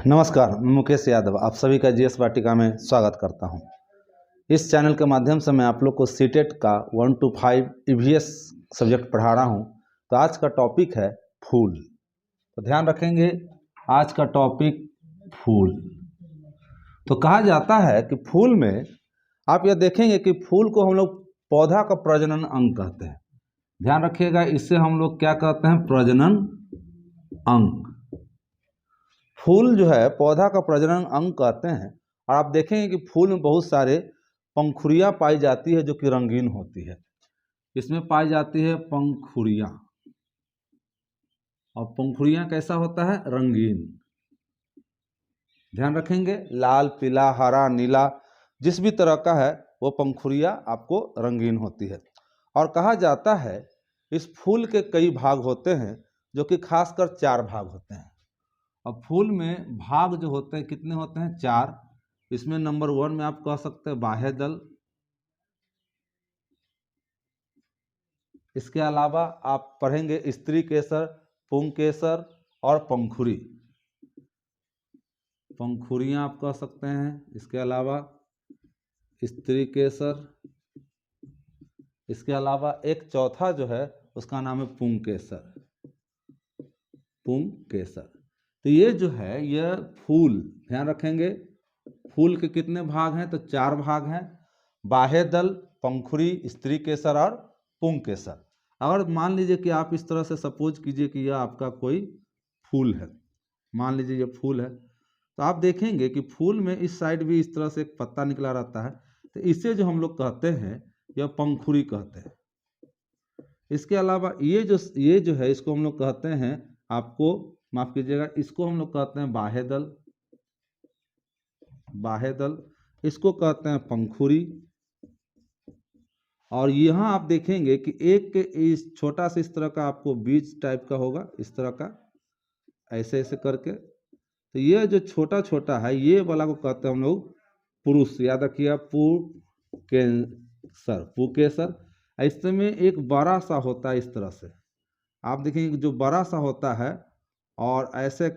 नमस्कार, मैं मुकेश यादव आप सभी का जीएस वाटिका में स्वागत करता हूं। इस चैनल के माध्यम से मैं आप लोग को सीटेट का 1 to 5 ईवीएस सब्जेक्ट पढ़ा रहा हूं। तो आज का टॉपिक है फूल। तो ध्यान रखेंगे, आज का टॉपिक फूल। तो कहा जाता है कि फूल में आप यह देखेंगे कि फूल को हम लोग पौधा का प्रजनन अंग कहते हैं। ध्यान रखिएगा, इससे हम लोग क्या कहते हैं? प्रजनन अंग। फूल जो है पौधा का प्रजनन अंग कहते हैं। और आप देखेंगे कि फूल में बहुत सारे पंखुड़ियाँ पाई जाती है जो कि रंगीन होती है। इसमें पाई जाती है पंखुड़ियाँ, और पंखुड़ियाँ कैसा होता है? रंगीन। ध्यान रखेंगे, लाल, पीला, हरा, नीला, जिस भी तरह का है वो पंखुड़ियाँ आपको रंगीन होती है। और कहा जाता है इस फूल के कई भाग होते हैं, जो कि खासकर 4 भाग होते हैं। अब फूल में भाग जो होते हैं कितने होते हैं? 4। इसमें नंबर 1 में आप कह सकते हैं बाह्य दल। इसके अलावा आप पढ़ेंगे स्त्री केसर, पुंकेसर और पंखुड़ी। पंखुड़ियाँ आप कह सकते हैं। इसके अलावा स्त्री केसर। इसके अलावा एक चौथा जो है उसका नाम है पुंकेसर। पुंकेसर। तो ये जो है यह फूल, ध्यान रखेंगे, फूल के कितने भाग हैं? तो 4 भाग हैं। बाह्य दल, पंखुड़ी, स्त्री केसर और पुंकेसर। अगर मान लीजिए कि आप इस तरह से सपोज कीजिए कि यह आपका कोई फूल है, मान लीजिए ये फूल है, तो आप देखेंगे कि फूल में इस साइड भी इस तरह से एक पत्ता निकला रहता है। तो इसे जो हम लोग कहते हैं यह पंखुड़ी कहते हैं। इसके अलावा ये जो है इसको हम लोग कहते हैं, आपको माफ कीजिएगा, इसको हम लोग कहते हैं बाह्य दल। बाह्य दल इसको कहते हैं पंखुड़ी। और यहाँ आप देखेंगे कि एक इस छोटा सा इस तरह का आपको बीज टाइप का होगा, इस तरह का, ऐसे ऐसे करके। तो ये जो छोटा छोटा है ये वाला को कहते हैं हम लोग पुरुष। याद रखिए, पुकेसर, पुकेसर। इसमें एक बड़ा सा होता है इस तरह से, आप देखेंगे जो बड़ा सा होता है, और ऐसे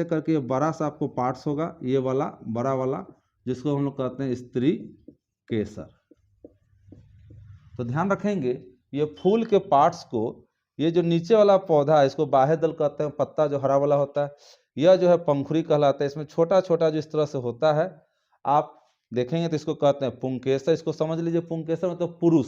करके ये बड़ा सा आपको पार्ट्स होगा, ये वाला बड़ा वाला, जिसको हम लोग कहते हैं स्त्री केसर। तो ध्यान रखेंगे ये फूल के पार्ट्स को, ये जो नीचे वाला पौधा है इसको बाह्य दल कहते हैं, पत्ता जो हरा वाला होता है, यह जो है पंखुड़ी कहलाता है। इसमें छोटा छोटा जो इस तरह से होता है आप देखेंगे तो इसको कहते हैं पुंकेसर। इसको समझ लीजिए, पुंकेसर मतलब पुरुष,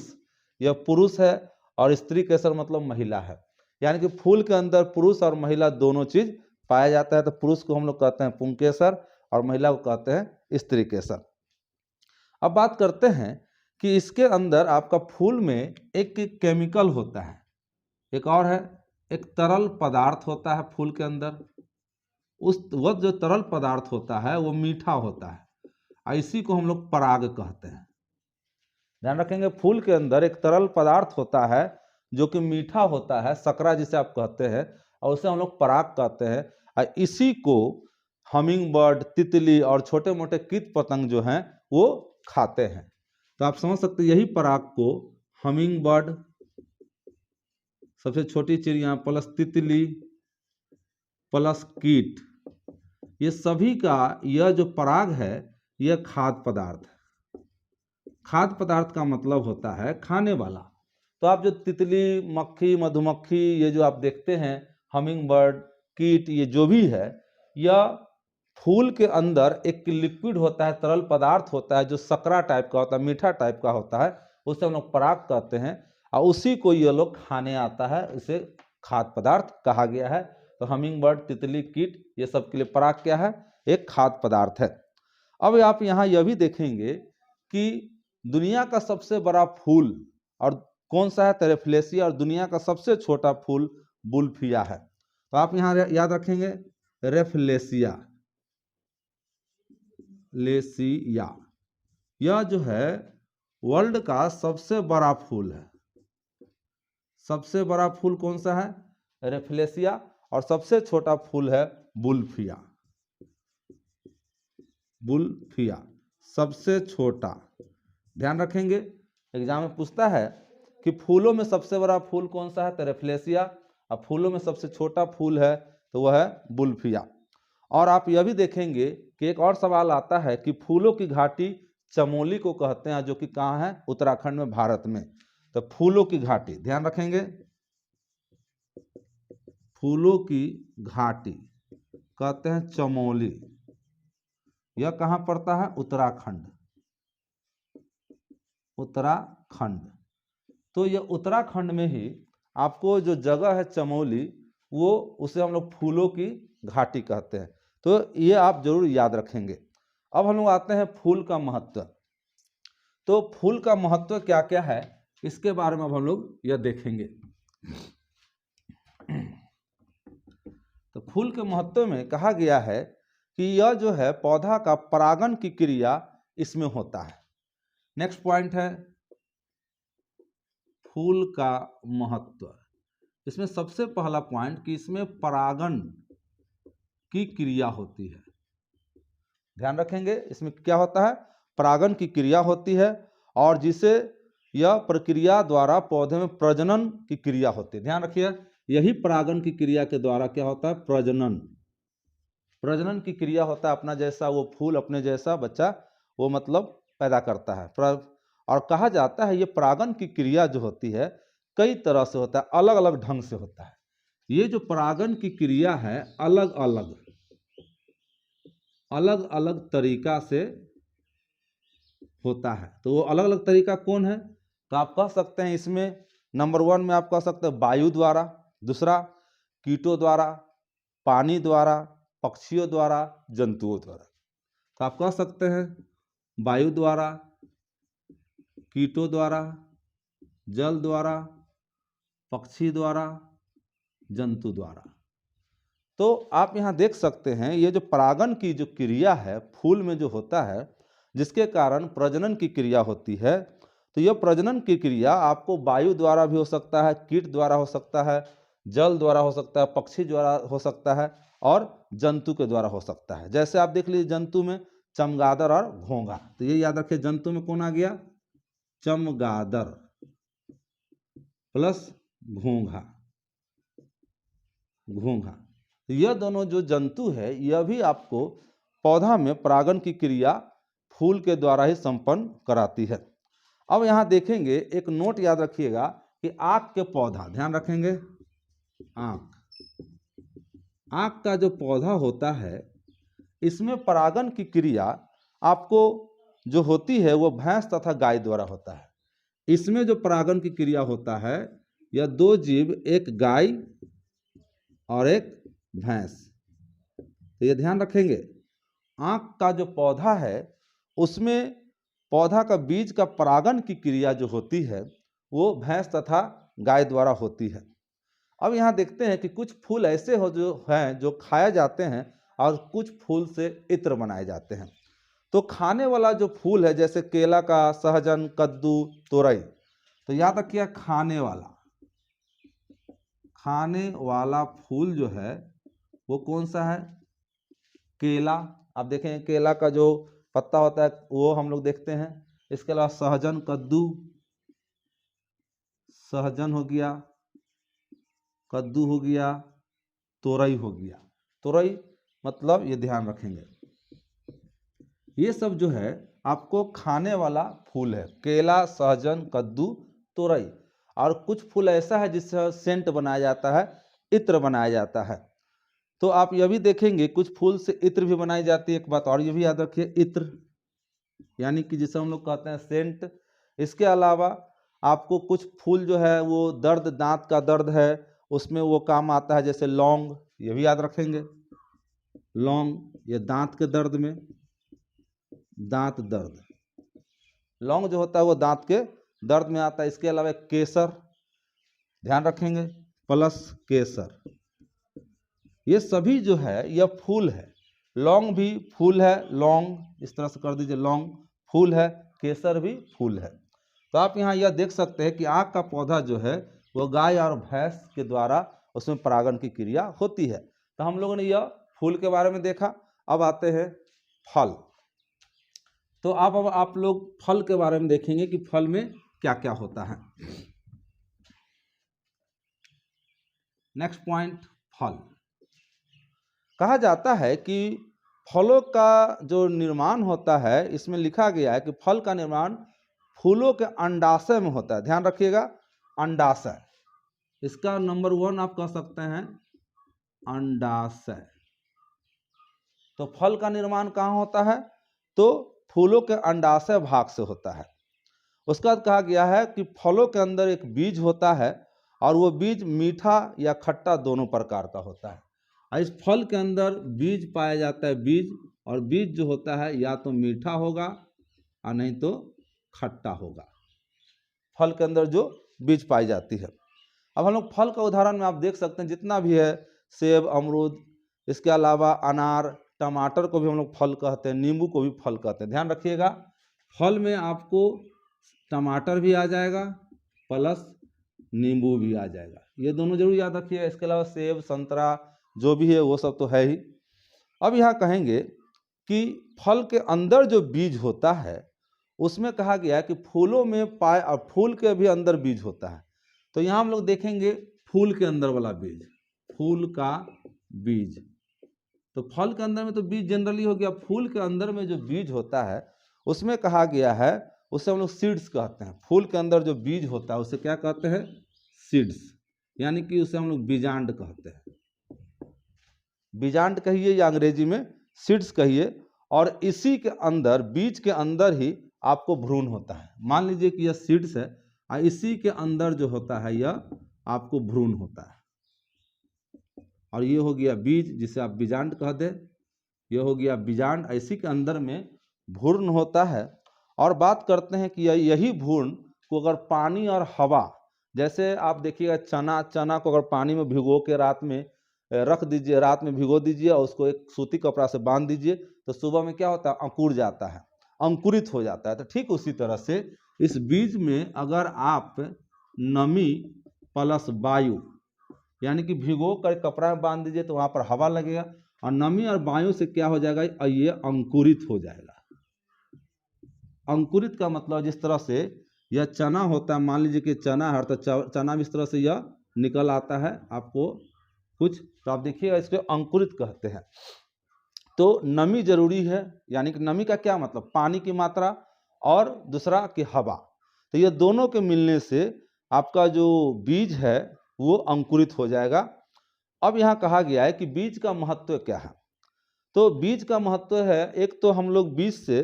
यह पुरुष है, और स्त्री केसर मतलब महिला है। यानी कि फूल के अंदर पुरुष और महिला दोनों चीज पाया जाता है। तो पुरुष को हम लोग कहते हैं पुंकेसर और महिला को कहते हैं स्त्री केसर। अब बात करते हैं कि इसके अंदर आपका फूल में एक केमिकल होता है, एक और है, एक तरल पदार्थ होता है फूल के अंदर। वह जो तरल पदार्थ होता है वो मीठा होता है, इसी को हम लोग पराग कहते हैं। ध्यान रखेंगे, फूल के अंदर एक तरल पदार्थ होता है जो कि मीठा होता है, सकरा जिसे आप कहते हैं, और उसे हम लोग पराग कहते हैं। और इसी को हमिंग बर्ड, तितली और छोटे मोटे कीट पतंग जो हैं वो खाते हैं। तो आप समझ सकते हैं, यही पराग को हमिंग बर्ड, सबसे छोटी चिड़िया, प्लस तितली प्लस कीट, ये सभी का यह जो पराग है यह खाद्य पदार्थ है। खाद्य पदार्थ का मतलब होता है खाने वाला। तो आप जो तितली, मक्खी, मधुमक्खी, ये जो आप देखते हैं, हमिंग बर्ड, कीट, ये जो भी है, यह फूल के अंदर एक लिक्विड होता है, तरल पदार्थ होता है जो सकरा टाइप का होता है, मीठा टाइप का होता है, उसे हम लोग पराग कहते हैं। और उसी को ये लोग खाने आता है, इसे खाद्य पदार्थ कहा गया है। तो हमिंग बर्ड, तितली, कीट, ये सब के लिए पराग क्या है? एक खाद्य पदार्थ है। अब आप यहाँ यह भी देखेंगे कि दुनिया का सबसे बड़ा फूल और कौन सा है? तेरेफ्लेसिया। और दुनिया का सबसे छोटा फूल बुल्फिया है। तो आप यहाँ याद रखेंगे रेफ्लेसिया, लेसिया, यह जो है वर्ल्ड का सबसे बड़ा फूल है। सबसे बड़ा फूल कौन सा है? रेफ्लेसिया। और सबसे छोटा फूल है बुल्फिया। बुल्फिया सबसे छोटा। ध्यान रखेंगे, एग्जाम में पूछता है कि फूलों में सबसे बड़ा फूल कौन सा है? तो रेफ्लेसिया। और फूलों में सबसे छोटा फूल है तो वह है बुल्फिया। और आप यह भी देखेंगे कि एक और सवाल आता है कि फूलों की घाटी चमोली को कहते हैं, जो कि कहाँ है, उत्तराखंड में, भारत में। तो फूलों की घाटी ध्यान रखेंगे, फूलों की घाटी कहते हैं चमोली। यह कहाँ पड़ता है, उत्तराखंड, उत्तराखंड। तो यह उत्तराखंड में ही आपको जो जगह है चमोली, वो उसे हम लोग फूलों की घाटी कहते हैं। तो ये आप जरूर याद रखेंगे। अब हम लोग आते हैं फूल का महत्व। तो फूल का महत्व क्या क्या है, इसके बारे में अब हम लोग यह देखेंगे। तो फूल के महत्व में कहा गया है कि यह जो है पौधा का परागण की क्रिया इसमें होता है। नेक्स्ट पॉइंट है फूल का महत्व। इसमें सबसे पहला पॉइंट कि इसमें परागण की क्रिया होती है। ध्यान रखेंगे, इसमें क्या होता है, परागण की क्रिया होती है, और जिसे यह प्रक्रिया द्वारा पौधे में प्रजनन की क्रिया होती है। ध्यान रखिए, यही परागण की क्रिया के द्वारा क्या होता है, प्रजनन, प्रजनन की क्रिया होता है। अपना जैसा वो फूल अपने जैसा बच्चा वो मतलब पैदा करता है। और कहा जाता है ये परागण की क्रिया जो होती है कई तरह से होता है, अलग अलग ढंग से होता है। ये जो परागण की क्रिया है अलग अलग तरीका से होता है। तो वो अलग अलग तरीका कौन है, तो आप कह सकते हैं इसमें नंबर 1 में आप कह सकते हैं वायु द्वारा, दूसरा कीटों द्वारा, पानी द्वारा, पक्षियों द्वारा, जंतुओं द्वारा। तो आप कह सकते हैं वायु द्वारा, कीटों द्वारा, जल द्वारा, पक्षी द्वारा, जंतु द्वारा। तो आप यहाँ देख सकते हैं ये जो परागण की जो क्रिया है फूल में जो होता है, जिसके कारण प्रजनन की क्रिया होती है। तो यह प्रजनन की क्रिया आपको वायु द्वारा भी हो सकता है, कीट द्वारा हो सकता है, जल द्वारा हो सकता है, पक्षी द्वारा हो सकता है, और जंतु के द्वारा हो सकता है। जैसे आप देख लीजिए जंतु में चमगादड़ और घोंघा। तो ये याद रखिए, जंतु में कौन आ गया, चमगादड़ प्लस घोंघा, घोंघा। यह दोनों जो जंतु है यह भी आपको पौधा में परागण की क्रिया फूल के द्वारा ही संपन्न कराती है। अब यहाँ देखेंगे एक नोट याद रखिएगा कि आक के पौधा, ध्यान रखेंगे, आक, आक का जो पौधा होता है इसमें परागण की क्रिया आपको जो होती है वो भैंस तथा गाय द्वारा होता है। इसमें जो परागण की क्रिया होता है यह 2 जीव, एक गाय और एक भैंस। तो ये ध्यान रखेंगे, आक का जो पौधा है उसमें पौधा का बीज का परागण की क्रिया जो होती है वो भैंस तथा गाय द्वारा होती है। अब यहाँ देखते हैं कि कुछ फूल ऐसे हो जो हैं जो खाए जाते हैं और कुछ फूल से इत्र बनाए जाते हैं। तो खाने वाला जो फूल है जैसे केला का, सहजन, कद्दू, तोरई, तो याद रखिए खाने वाला फूल जो है वो कौन सा है, केला। आप देखें केला का जो पत्ता होता है वो हम लोग देखते हैं। इसके अलावा सहजन, कद्दू, सहजन हो गया, कद्दू हो गया, तोरई हो गया। तोरई मतलब ये ध्यान रखेंगे, ये सब जो है आपको खाने वाला फूल है, केला, सहजन, कद्दू, तोरई। और कुछ फूल ऐसा है जिससे सेंट बनाया जाता है, इत्र बनाया जाता है। तो आप यह भी देखेंगे कुछ फूल से इत्र भी बनाई जाती है। एक बात और ये भी याद रखिए, इत्र यानी कि जिसे हम लोग कहते हैं सेंट। इसके अलावा आपको कुछ फूल जो है वो दर्द, दांत का दर्द है उसमें वो काम आता है, जैसे लौंग, ये भी याद रखेंगे, लौंग, ये दांत के दर्द में, दांत दर्द, लौंग जो होता है वो दांत के दर्द में आता है। इसके अलावा केसर, ध्यान रखेंगे, प्लस केसर, ये सभी जो है यह फूल है। लौंग भी फूल है, लौंग इस तरह से कर दीजिए, लौंग फूल है, केसर भी फूल है। तो आप यहाँ यह देख सकते हैं कि आक का पौधा जो है वो गाय और भैंस के द्वारा उसमें परागण की क्रिया होती है। तो हम लोगों ने यह फूल के बारे में देखा। अब आते हैं फल। तो अब आप लोग फल के बारे में देखेंगे कि फल में क्या क्या होता है। नेक्स्ट पॉइंट, फल। कहा जाता है कि फलों का जो निर्माण होता है, इसमें लिखा गया है कि फल का निर्माण फूलों के अंडाशय में होता है। ध्यान रखिएगा, अंडाशय, इसका नंबर 1 आप कह सकते हैं अंडाशय। तो फल का निर्माण कहाँ होता है? तो फूलों के अंडाशय भाग से होता है। उसके बाद कहा गया है कि फलों के अंदर एक बीज होता है और वो बीज मीठा या खट्टा दोनों प्रकार का होता है। और इस फल के अंदर बीज पाया जाता है, बीज, और बीज जो होता है या तो मीठा होगा और नहीं तो खट्टा होगा, फल के अंदर जो बीज पाई जाती है। अब हम लोग फल का उदाहरण में आप देख सकते हैं जितना भी है, सेब, अमरूद, इसके अलावा अनार, टमाटर को भी हम लोग फल कहते हैं, नींबू को भी फल कहते हैं। ध्यान रखिएगा, फल में आपको टमाटर भी आ जाएगा प्लस नींबू भी आ जाएगा, ये दोनों जरूर याद रखिएगा। इसके अलावा सेब, संतरा जो भी है वो सब तो है ही। अब यहाँ कहेंगे कि फल के अंदर जो बीज होता है उसमें कहा गया है कि फूलों में पाए, और फूल के भी अंदर बीज होता है। तो यहाँ हम लोग देखेंगे फूल के अंदर वाला बीज, फूल का बीज। तो फल के अंदर में तो बीज जनरली हो गया, फूल के अंदर में जो बीज होता है उसमें कहा गया है, उसे हम लोग सीड्स कहते हैं। फूल के अंदर जो बीज होता है उसे क्या कहते हैं? सीड्स, यानी कि उसे हम लोग बीजांड कहते हैं। बीजांड कहिए या अंग्रेजी में सीड्स कहिए। और इसी के अंदर, बीज के अंदर ही आपको भ्रूण होता है। मान लीजिए कि यह सीड्स है और इसी के अंदर जो होता है यह आपको भ्रूण होता है, और ये हो गया बीज जिसे आप बीजांड कह दे, यह हो गया बीजांड। इसी के अंदर में भ्रूण होता है। और बात करते हैं कि यही भ्रूण को अगर पानी और हवा, जैसे आप देखिएगा चना को अगर पानी में भिगो के रात में रख दीजिए, रात में भिगो दीजिए और उसको एक सूती कपड़ा से बांध दीजिए, तो सुबह में क्या होता है? अंकुर जाता है, अंकुरित हो जाता है। तो ठीक उसी तरह से इस बीज में अगर आप नमी प्लस वायु, यानी कि भिगो कर कपड़ा में बांध दीजिए तो वहां पर हवा लगेगा, और नमी और वायु से क्या हो जाएगा? ये अंकुरित हो जाएगा। अंकुरित का मतलब जिस तरह से यह चना होता है, मान लीजिए कि चना है, तो चना इस तरह से यह निकल आता है आपको कुछ, तो आप देखिएगा इसको अंकुरित कहते हैं। तो नमी जरूरी है, यानी कि नमी का क्या मतलब? पानी की मात्रा, और दूसरा कि हवा। तो ये दोनों के मिलने से आपका जो बीज है वो अंकुरित हो जाएगा। अब यहाँ कहा गया है कि बीज का महत्व क्या है। तो बीज का महत्व है, एक तो हम लोग बीज से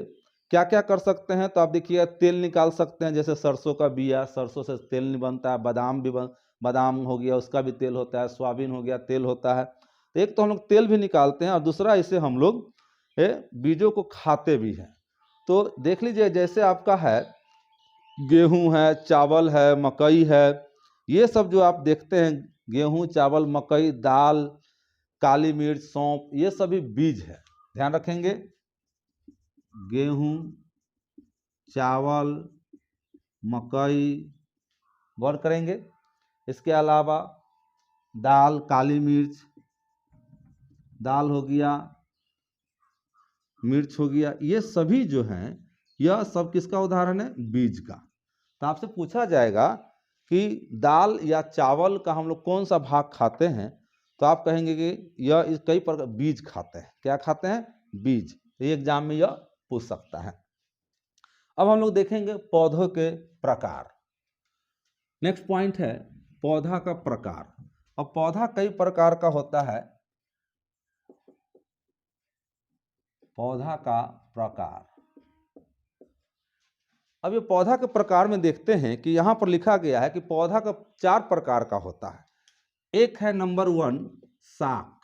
क्या क्या कर सकते हैं, तो आप देखिए तेल निकाल सकते हैं, जैसे सरसों का बिया, सरसों से तेल नहीं बनता है, बादाम हो गया उसका भी तेल होता है, सोयाबीन हो गया तेल होता है। तो एक तो हम लोग तेल भी निकालते हैं, और दूसरा इसे हम लोग बीजों को खाते भी हैं। तो देख लीजिए, जैसे आपका है गेहूं है, चावल है, मकई है, ये सब जो आप देखते हैं, गेहूं, चावल, मकई, दाल, काली मिर्च, सौंफ, ये सभी बीज है। ध्यान रखेंगे, गेहूं, चावल, मकई, गौर करेंगे। इसके अलावा दाल, काली मिर्च, दाल हो गया, मिर्च हो गया, ये सभी जो हैं यह सब किसका उदाहरण है? बीज का। तो आपसे पूछा जाएगा कि दाल या चावल का हम लोग कौन सा भाग खाते हैं, तो आप कहेंगे कि यह कई प्रकार बीज खाते हैं। क्या खाते हैं? बीज। तो एग्जाम में यह पूछ सकता है। अब हम लोग देखेंगे पौधों के प्रकार। नेक्स्ट पॉइंट है पौधा का प्रकार। अब पौधा कई प्रकार का होता है, पौधा का प्रकार। अब ये पौधा के प्रकार में देखते हैं कि यहां पर लिखा गया है कि पौधा का 4 प्रकार का होता है। एक है नंबर 1 शाक,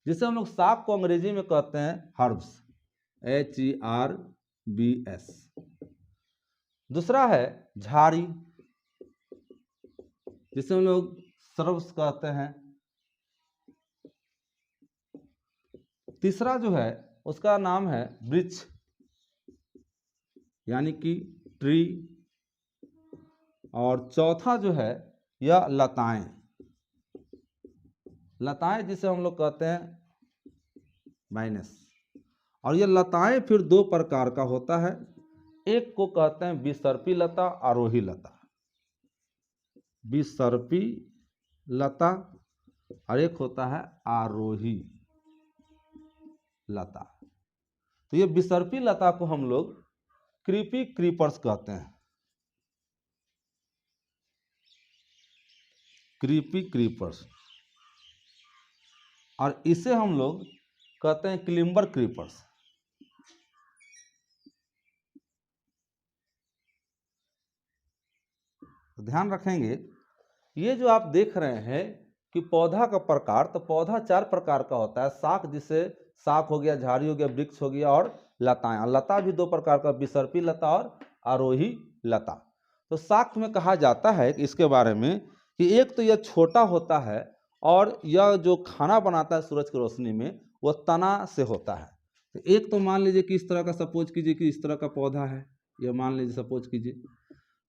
जिसे हम लोग शाक को अंग्रेजी में कहते हैं हर्ब्स, HERBS। दूसरा है झाड़ी, जिसे हम लोग श्रब्स कहते हैं। तीसरा जो है उसका नाम है वृक्ष, यानी कि ट्री। और चौथा जो है यह लताएं, लताएं जिसे हम लोग कहते हैं वाइनस। और यह लताएं फिर 2 प्रकार का होता है। एक को कहते हैं विसर्पी लता, आरोही लता, विसर्पी लता और एक होता है आरोही लता। तो ये विसर्पी लता को हम लोग क्रीपी क्रीपर्स कहते हैं, क्रीपी क्रीपर्स। और इसे हम लोग कहते हैं क्लिम्बर क्रीपर्स। तो ध्यान रखेंगे, ये जो आप देख रहे हैं कि पौधा का प्रकार, तो पौधा 4 प्रकार का होता है। शाक, जिसे शाक हो गया, झाड़ी हो गया, वृक्ष हो गया, और लताएं। लता भी 2 प्रकार का, विसर्पी लता और आरोही लता। तो शाक में कहा जाता है कि इसके बारे में कि एक तो यह छोटा होता है, और यह जो खाना बनाता है सूरज की रोशनी में, वह तना से होता है। तो एक तो मान लीजिए कि इस तरह का, सपोज कीजिए कि इस तरह का पौधा है, यह मान लीजिए, सपोज कीजिए।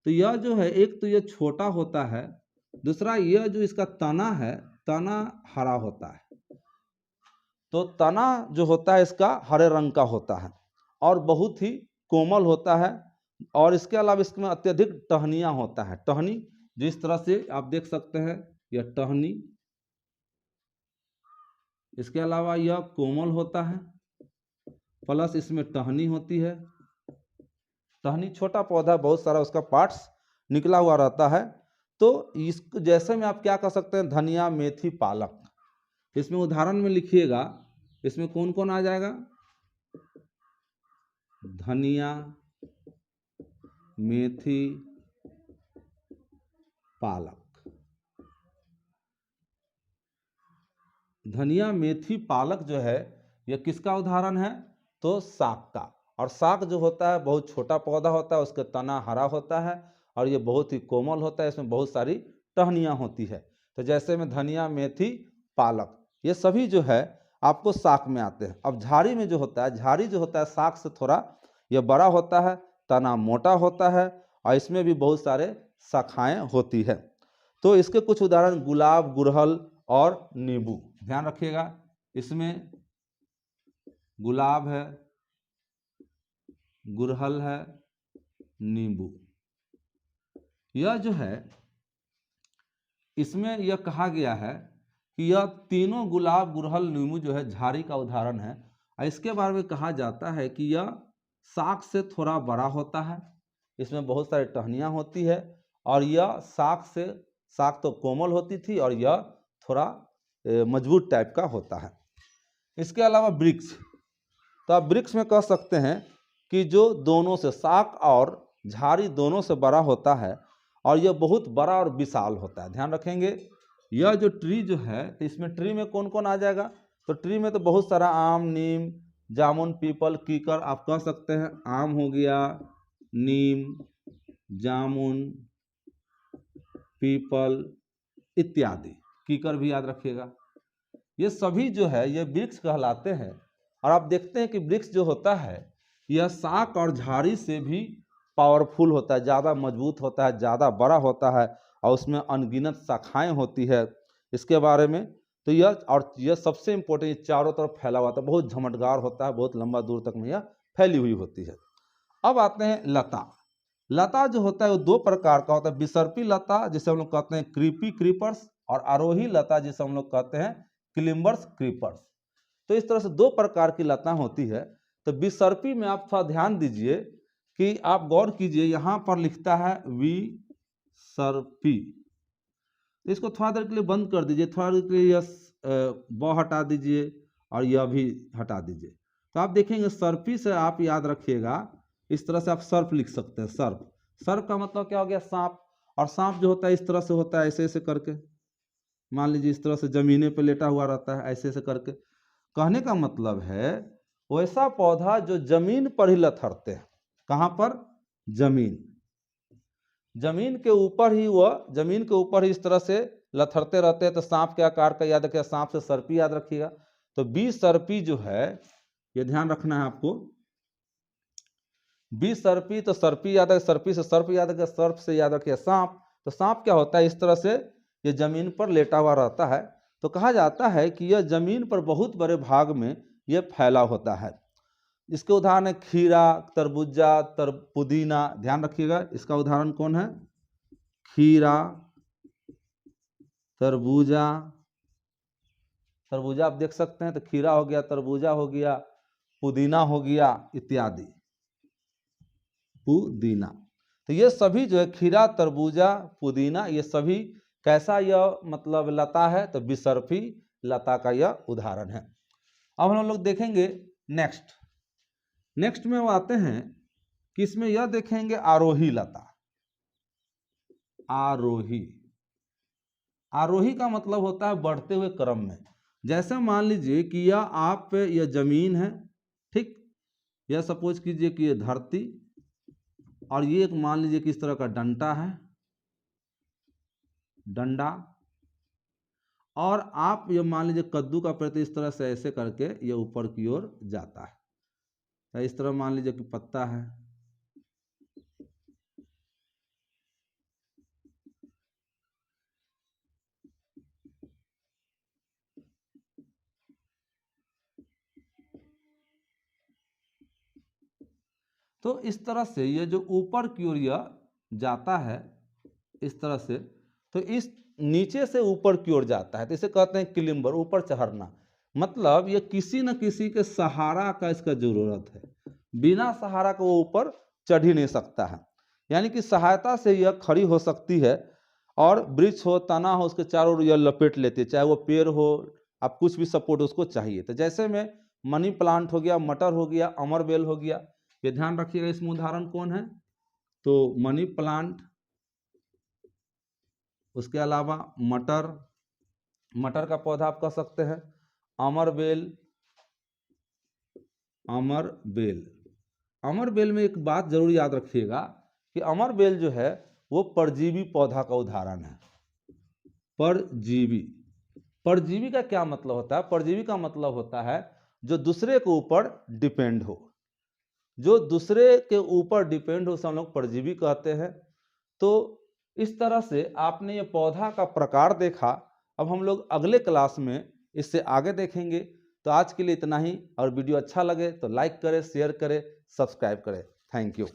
तो यह जो है, एक तो यह छोटा होता है, दूसरा यह जो इसका तना है, तना हरा होता है। तो तना जो होता है इसका हरे रंग का होता है और बहुत ही कोमल होता है। और इसके अलावा इसमें अत्यधिक टहनियाँ होता है। टहनी जिस तरह से आप देख सकते हैं, यह टहनी। इसके अलावा यह कोमल होता है, प्लस इसमें टहनी होती है। टहनी छोटा पौधा, बहुत सारा उसका पार्ट्स निकला हुआ रहता है। तो इस जैसे में आप क्या कर सकते हैं, धनिया, मेथी, पालक। इसमें उदाहरण में लिखिएगा, इसमें कौन कौन आ जाएगा, धनिया, मेथी, पालक। धनिया, मेथी, पालक जो है, यह किसका उदाहरण है, तो साग का। और साग जो होता है बहुत छोटा पौधा होता है, उसका तना हरा होता है और ये बहुत ही कोमल होता है, इसमें बहुत सारी टहनियाँ होती है। तो जैसे में धनिया, मेथी, पालक, ये सभी जो है आपको साग में आते हैं। अब झाड़ी में जो होता है, झाड़ी जो होता है साग से थोड़ा यह बड़ा होता है, तना मोटा होता है और इसमें भी बहुत सारे शाखाएं होती है। तो इसके कुछ उदाहरण गुलाब, गुड़हल और नींबू। ध्यान रखिएगा, इसमें गुलाब है, गुड़हल है, नींबू। यह जो है, इसमें यह कहा गया है कि यह तीनों गुलाब, गुड़हल, नींबू जो है झाड़ी का उदाहरण है। और इसके बारे में कहा जाता है कि यह शाक से थोड़ा बड़ा होता है, इसमें बहुत सारी टहनियाँ होती है और यह शाक तो कोमल होती थी और यह थोड़ा मजबूत टाइप का होता है। इसके अलावा वृक्ष, तो आप वृक्ष में कह सकते हैं कि जो दोनों से, शाक और झाड़ी दोनों से बड़ा होता है और यह बहुत बड़ा और विशाल होता है। ध्यान रखेंगे, यह जो ट्री जो है, तो इसमें ट्री में कौन कौन आ जाएगा, तो ट्री में तो बहुत सारा आम, नीम, जामुन, पीपल, कीकर, आप कह सकते हैं। आम हो गया, नीम, जामुन, पीपल इत्यादि। कीकर भी याद रखिएगा। ये सभी जो है ये वृक्ष कहलाते हैं। और आप देखते हैं कि वृक्ष जो होता है यह शाक और झाड़ी से भी पावरफुल होता है, ज़्यादा मजबूत होता है, ज़्यादा बड़ा होता है और उसमें अनगिनत शाखाएं होती है। इसके बारे में तो यह सबसे इम्पोर्टेंट, चारों तरफ फैला हुआ था, बहुत झमटगार होता है, बहुत लंबा दूर तक में यह फैली हुई होती है। अब आते हैं लता। लता जो होता है वो 2 प्रकार का होता है, विसर्पी लता जिसे हम लोग कहते हैं क्रीपी क्रीपर्स, और आरोही लता जिसे हम लोग कहते हैं क्लिम्बर्स क्रीपर्स। तो इस तरह से 2 प्रकार की लता होती है। तो विसर्पी में आप थोड़ा ध्यान दीजिए कि आप गौर कीजिए, यहाँ पर लिखता है विसर्पी, तो इसको थोड़ा देर के लिए बंद कर दीजिए, थोड़ा देर के लिए यह ब हटा दीजिए और यह भी हटा दीजिए। तो आप देखेंगे सर्पी से आप याद रखिएगा, इस तरह से आप सर्प लिख सकते हैं। सर्प, सर्प का मतलब क्या हो गया, सांप। और सांप जो होता है इस तरह से होता है, ऐसे ऐसे करके, मान लीजिए इस तरह से जमीने पे लेटा हुआ रहता है, ऐसे ऐसे करके। कहने का मतलब है वैसा पौधा जो जमीन पर ही लथड़ते हैं। कहाँ पर, जमीन के ऊपर ही, वह जमीन के ऊपर ही इस तरह से लथड़ते रहते हैं। तो सांप के आकार का याद रखिएगा, सांप से सर्पी याद रखिएगा। तो विसर्पी जो है, ये ध्यान रखना है आपको, विसर्पी तो सर्पी याद है, सर्पी से सर्प याद रखिएगा, सर्प से याद रखिएगा सांप। तो सांप क्या होता है, इस तरह से ये जमीन पर लेटा हुआ रहता है। तो कहा जाता है कि यह जमीन पर बहुत बड़े भाग में यह फैला होता है। इसके उदाहरण है खीरा, तरबूजा, पुदीना। ध्यान रखिएगा, इसका उदाहरण कौन है, खीरा, तरबूजा, तरबूजा आप देख सकते हैं, तो खीरा हो गया, तरबूजा हो गया, पुदीना हो गया इत्यादि। पुदीना, तो ये सभी जो है खीरा, तरबूजा, पुदीना, ये सभी कैसा यह मतलब लता है, तो बिसर्फी लता का यह उदाहरण है। अब हम लोग देखेंगे नेक्स्ट में वो आते हैं कि इसमें यह देखेंगे आरोही लता। आरोही का मतलब होता है बढ़ते हुए क्रम में। जैसे मान लीजिए कि यह जमीन है, ठीक, यह सपोज कीजिए कि ये धरती, और ये एक मान लीजिए कि इस तरह का डंडा है, डंडा, और आप ये मान लीजिए कद्दू का पेड़, इस तरह से ऐसे करके ये ऊपर की ओर जाता है। तो इस तरह मान लीजिए कि पत्ता है, तो इस तरह से ये जो ऊपर की ओर यह जाता है इस तरह से, तो इस नीचे से ऊपर की ओर जाता है, तो इसे कहते हैं क्लिम्बर, ऊपर चढ़ना। मतलब ये किसी न किसी के सहारा का इसका जरूरत है, बिना सहारा के वो ऊपर चढ़ ही नहीं सकता है। यानी कि सहायता से यह खड़ी हो सकती है, और वृक्ष हो, तना हो, उसके चारों ओर यह लपेट लेती है, चाहे वो पेड़ हो, आप कुछ भी सपोर्ट उसको चाहिए। तो जैसे में मनी प्लांट हो गया, मटर हो गया, अमरबेल हो गया, ये ध्यान रखिएगा। इसमें उदाहरण कौन है, तो मनी प्लांट, उसके अलावा मटर का पौधा आप कह सकते हैं, अमरबेल। अमरबेल में एक बात जरूर याद रखिएगा कि अमरबेल जो है वो परजीवी पौधा का उदाहरण है। परजीवी का क्या मतलब होता है? परजीवी का मतलब होता है जो दूसरे के ऊपर डिपेंड हो, जो दूसरे के ऊपर डिपेंड हो, उसे हम लोग परजीवी कहते हैं। तो इस तरह से आपने ये पौधा का प्रकार देखा। अब हम लोग अगले क्लास में इससे आगे देखेंगे। तो आज के लिए इतना ही, और वीडियो अच्छा लगे तो लाइक करें, शेयर करें, सब्सक्राइब करें। Thank you.